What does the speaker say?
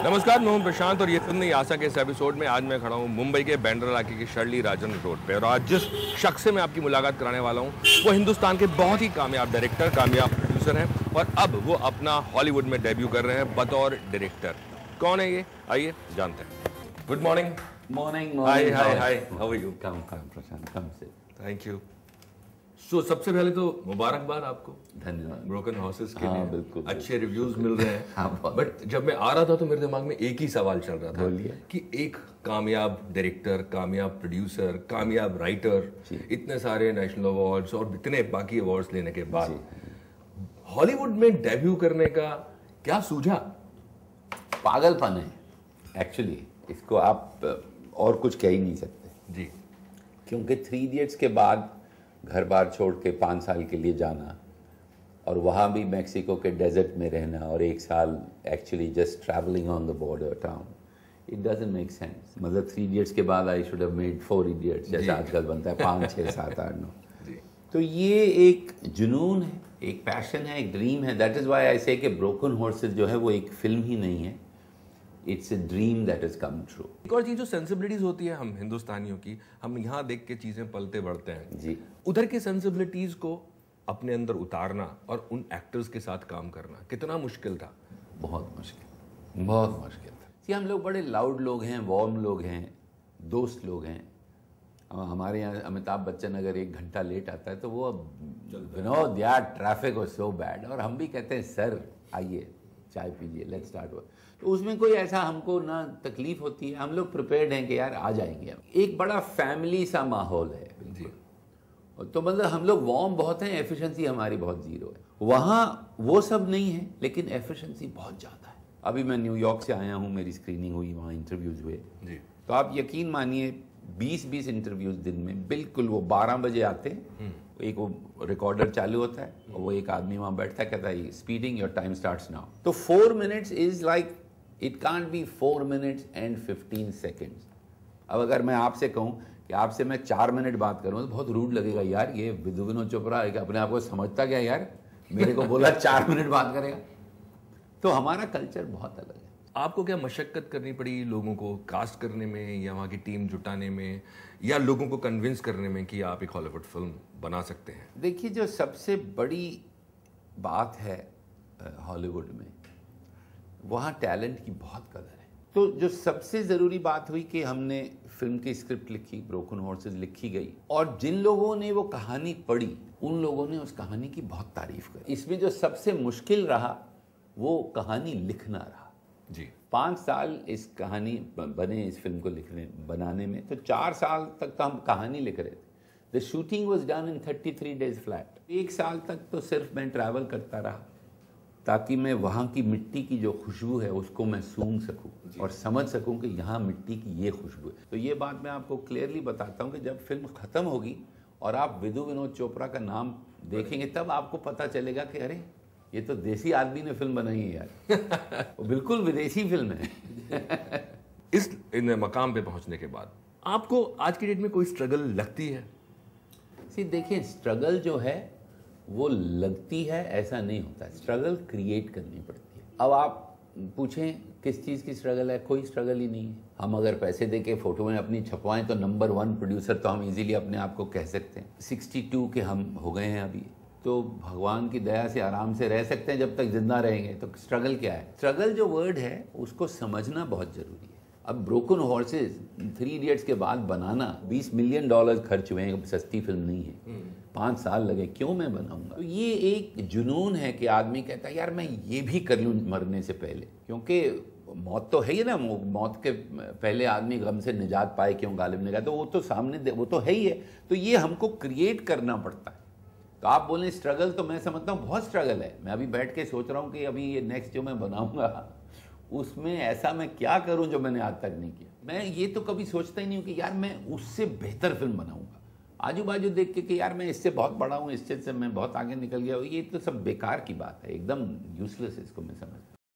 नमस्कार, मैं हूं प्रशांत और ये फिल्म नहीं आशा के इस एपिसोड में आज मैं खड़ा हूं मुंबई के बैंड्रा इलाके की शर्ली राजन रोड पे। और आज जिस शख्स से मैं आपकी मुलाकात कराने वाला हूं वो हिंदुस्तान के बहुत ही कामयाब डायरेक्टर, कामयाब प्रोड्यूसर हैं और अब वो अपना हॉलीवुड में डेब्यू कर रहे हैं बतौर डायरेक्टर। कौन है ये, आइए जानते हैं। Good morning. Morning. Hi hi hi, how are you? Come Prashant, come से। Thank you. सो सबसे पहले तो मुबारकबाद आपको, धन्यवाद। ब्रोकन हॉर्सेस के हाँ, लिए बिल्कुल, अच्छे रिव्यूज मिल रहे हैं। हाँ, बट जब मैं आ रहा था तो मेरे दिमाग में एक ही सवाल चल रहा था। बोलिए। कि एक कामयाब डायरेक्टर, कामयाब प्रोड्यूसर, कामयाब राइटर, इतने सारे नेशनल अवार्ड्स और इतने बाकी अवार्ड्स लेने के बाद हॉलीवुड में डेब्यू करने का क्या सूझा? पागलपन है एक्चुअली, इसको आप और कुछ कह ही नहीं सकते जी। क्योंकि 3 इडियट्स के बाद घर बार छोड़ के 5 साल के लिए जाना और वहाँ भी मैक्सिको के डेजर्ट में रहना और 1 साल actually just travelling on the border town, it doesn't make sense. मतलब 3 इडियट्स के बाद I should have made 4 idiots जैसे आजकल बनता है, 5, 6, 7, 8, 9। तो ये एक जुनून है, एक पैशन है, एक ड्रीम है। दैट इज़ व्हाई आई से कि ब्रोकन हॉर्सेस जो है वो एक फिल्म ही नहीं है, it's a dream that is come true. एक और चीज जो सेंसिबिलिटीज होती है हम हिंदुस्तानियों की, हम यहाँ देख के चीजें पलते बढ़ते हैं जी। उधर की सेंसिबिलिटीज को अपने अंदर उतारना और उन एक्टर्स के साथ काम करना कितना मुश्किल था? बहुत मुश्किल, बहुत मुश्किल था। जी, हम लोग बड़े लाउड लोग हैं, वार्म लोग हैं, दोस्त लोग हैं। हमारे यहाँ अमिताभ बच्चन अगर 1 घंटा लेट आता है तो वो विनोद यार ट्रैफिक वाज सो बैड, और हम भी कहते हैं सर आइए चाय पीजिए, लेट्स स्टार्ट वर्क। तो उसमें कोई ऐसा हमको ना तकलीफ होती है, हम लोग प्रिपेयर्ड हैं कि यार आ जाएंगे। एक बड़ा फैमिली सा माहौल है बिल्कुल। तो मतलब हम लोग वार्म बहुत हैं, एफिशिएंसी हमारी बहुत जीरो है। वहाँ वो सब नहीं है लेकिन एफिशिएंसी बहुत ज़्यादा है। अभी मैं न्यूयॉर्क से आया हूँ, मेरी स्क्रीनिंग हुई, वहाँ इंटरव्यूज़ हुए जी। तो आप यकीन मानिए 20-20 इंटरव्यूज़ दिन में, बिल्कुल वो 12 बजे आते हैं, एक वो रिकॉर्डर चालू होता है और वो एक आदमी वहाँ बैठता है, कहता है speeding your time starts now. तो 4 minutes is like it can't be 4 minutes and 15 seconds. अब अगर मैं आपसे कहूँ कि आपसे मैं 4 मिनट बात करूँ तो बहुत रूड लगेगा, यार ये विनोद चोपड़ा अपने आप को समझता क्या यार, मेरे को बोला 4 मिनट बात करेगा। तो हमारा कल्चर बहुत अलग है। आपको क्या मशक्कत करनी पड़ी लोगों को कास्ट करने में या वहाँ की टीम जुटाने में या लोगों को कन्विंस करने में कि आप एक हॉलीवुड फिल्म बना सकते हैं? देखिए, जो सबसे बड़ी बात है हॉलीवुड में, वहाँ टैलेंट की बहुत कदर है। तो जो सबसे ज़रूरी बात हुई कि हमने फिल्म की स्क्रिप्ट लिखी, ब्रोकन हॉर्सेस लिखी गई, और जिन लोगों ने वो कहानी पढ़ी उन लोगों ने उस कहानी की बहुत तारीफ करी। इसमें जो सबसे मुश्किल रहा वो कहानी लिखना रहा जी। 5 साल इस कहानी बने, इस फिल्म को बनाने में, तो 4 साल तक तो हम कहानी लिख रहे थे। The shooting was done in 33 days flat. 1 साल तक तो सिर्फ मैं ट्रैवल करता रहा ताकि मैं वहाँ की मिट्टी की जो खुशबू है उसको मैं सूंघ सकूँ और समझ सकूँ कि यहाँ मिट्टी की ये खुशबू है। तो ये बात मैं आपको क्लियरली बताता हूँ कि जब फिल्म ख़त्म होगी और आप विनोद चोपड़ा का नाम देखेंगे तब आपको पता चलेगा कि अरे ये तो देसी आदमी ने फिल्म बनाई है यार। वो बिल्कुल विदेशी फिल्म है। इस इन मकाम पे पहुंचने के बाद आपको आज की डेट में कोई स्ट्रगल लगती है? देखिए, स्ट्रगल जो है वो लगती है ऐसा नहीं होता, स्ट्रगल क्रिएट करनी पड़ती है। अब आप पूछें किस चीज़ की स्ट्रगल है, कोई स्ट्रगल ही नहीं है। हम अगर पैसे दे के फोटो में अपनी छपवाएं तो नंबर 1 प्रोड्यूसर तो हम इजीली अपने आप को कह सकते हैं। 62 के हम हो गए हैं अभी, तो भगवान की दया से आराम से रह सकते हैं जब तक जिंदा रहेंगे। तो स्ट्रगल क्या है? स्ट्रगल जो वर्ड है उसको समझना बहुत ज़रूरी है। अब ब्रोकन हॉर्सेस 3 इडियट्स के बाद बनाना, $20 मिलियन खर्च हुए हैं, सस्ती फिल्म नहीं है। 5 साल लगे, क्यों मैं बनाऊंगा? तो ये एक जुनून है कि आदमी कहता है यार मैं ये भी कर लूँ मरने से पहले, क्योंकि मौत तो है ही ना, मौत के पहले आदमी गम से निजात पाए क्यों गालिब ने कहा, तो वो तो सामने, वो तो है ही है। तो ये हमको क्रिएट करना पड़ता है। तो आप बोलें स्ट्रगल, तो मैं समझता हूँ बहुत स्ट्रगल है। मैं अभी बैठ के सोच रहा हूँ कि अभी ये नेक्स्ट जो मैं बनाऊंगा उसमें ऐसा मैं क्या करूं जो मैंने आज तक नहीं किया। मैं ये तो कभी सोचता ही नहीं हूँ कि यार मैं उससे बेहतर फिल्म बनाऊंगा। आजू बाजू देख के कि यार मैं इससे बहुत बड़ा हूँ, इससे मैं बहुत आगे निकल गया हूँ, ये तो सब बेकार की बात है, एकदम यूजलेस, इसको मैं समझता हूँ।